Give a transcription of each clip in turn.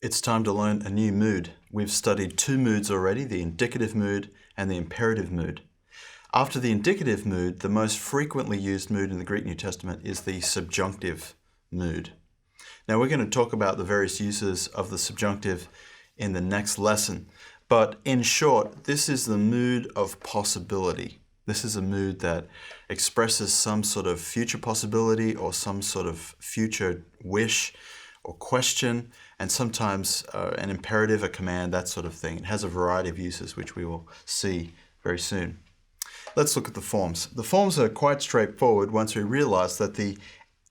It's time to learn a new mood. We've studied two moods already, the indicative mood and the imperative mood. After the indicative mood, the most frequently used mood in the Greek New Testament is the subjunctive mood. Now we're going to talk about the various uses of the subjunctive in the next lesson. But in short, this is the mood of possibility. This is a mood that expresses some sort of future possibility or some sort of future wish or question, and sometimes an imperative, a command, that sort of thing. It has a variety of uses, which we will see very soon. Let's look at the forms. The forms are quite straightforward once we realize that the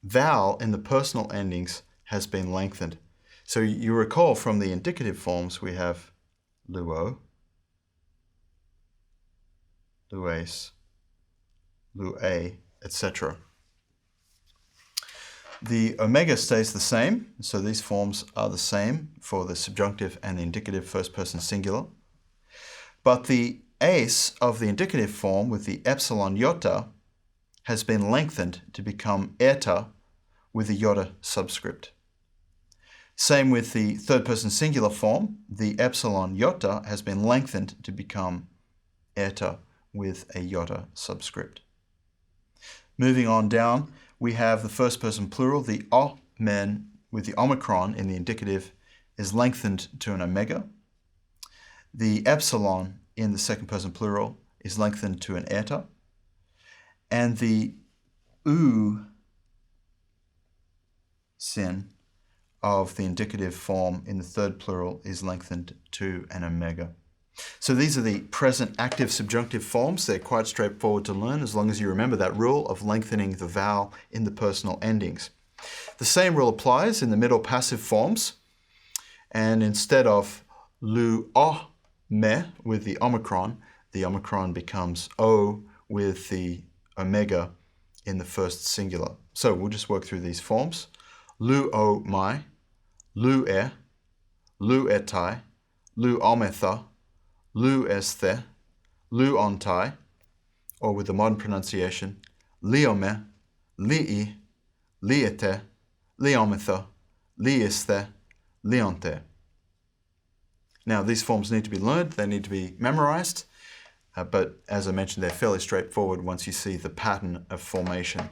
vowel in the personal endings has been lengthened. So you recall from the indicative forms we have luo, lues, lue, etc. The omega stays the same, so these forms are the same for the subjunctive and the indicative first person singular. But the ace of the indicative form with the epsilon iota has been lengthened to become eta with the iota subscript. Same with the third person singular form, the epsilon iota has been lengthened to become eta with a iota subscript. Moving on down, we have the first person plural, the omen with the omicron in the indicative is lengthened to an omega. The epsilon in the second person plural is lengthened to an eta. And the sin of the indicative form in the third plural is lengthened to an omega. So these are the present active subjunctive forms. They're quite straightforward to learn as long as you remember that rule of lengthening the vowel in the personal endings. The same rule applies in the middle passive forms. And instead of lu-o-me with the omicron becomes o with the omega in the first singular. So we'll just work through these forms. Lu-o-mai, lu-e, lu-etai, lu-ometha, lu-esthe, lu-ontai, or with the modern pronunciation, liome, lii, liete, liometha, liesthe, lionte. Now these forms need to be learned, they need to be memorized, but as I mentioned, they're fairly straightforward once you see the pattern of formation.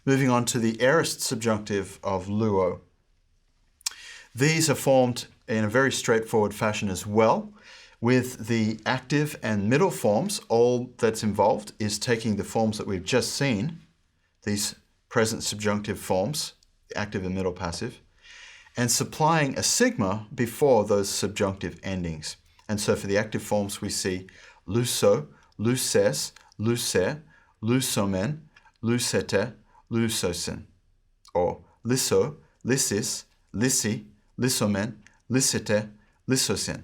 Moving on to the aorist subjunctive of luo. These are formed in a very straightforward fashion as well. With the active and middle forms, all that's involved is taking the forms that we've just seen, these present subjunctive forms, active and middle passive, and supplying a sigma before those subjunctive endings. And so for the active forms we see luso, luses, luse, lusomen, lusete, lusosin, or liso, lysis, lissi, lisomen, lisite, lisosin.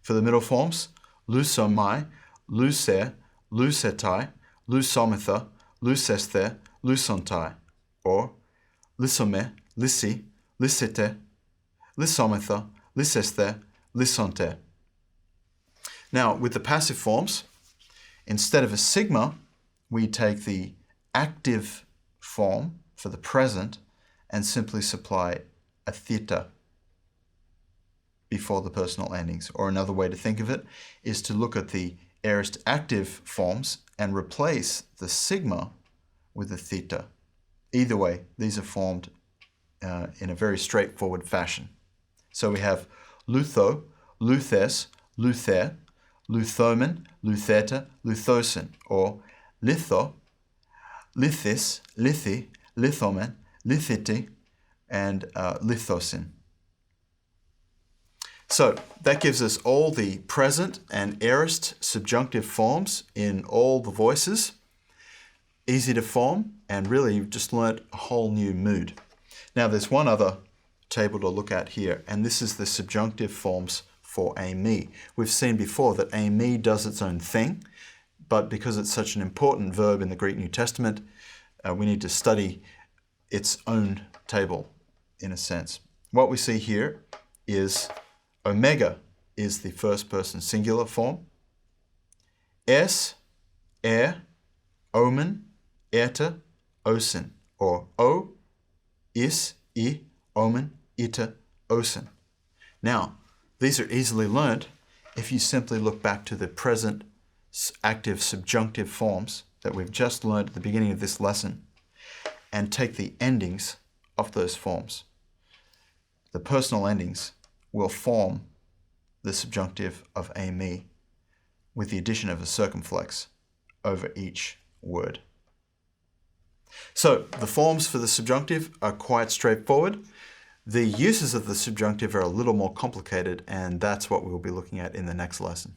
For the middle forms, lusomai, luse, lusetai, lusometha, lusesthe, lusontai, or lisome, lissi, lisite, lisometha, lisesthe, lisonte. Now, with the passive forms, instead of a sigma, we take the active form for the present and simply supply a theta before the personal endings. Or another way to think of it is to look at the aorist active forms and replace the sigma with a theta. Either way, these are formed in a very straightforward fashion. So we have lutho, luthes, luther, luthomen, lutheta, luthosin, or litho, lithis, lithi, lithomen, lithiti, and lithosin. So that gives us all the present and aorist subjunctive forms in all the voices. Easy to form, and really you've just learnt a whole new mood. Now there's one other table to look at here, and this is the subjunctive forms for a me. We've seen before that a me does its own thing, but because it's such an important verb in the Greek New Testament, we need to study its own table in a sense. What we see here is omega is the first person singular form. Es, omen, eta, osin, or o, is, I, omen, iter, osen. Now, these are easily learned if you simply look back to the present active subjunctive forms that we've just learned at the beginning of this lesson and take the endings of those forms. The personal endings will form the subjunctive of me with the addition of a circumflex over each word. So the forms for the subjunctive are quite straightforward. The uses of the subjunctive are a little more complicated, and that's what we'll be looking at in the next lesson.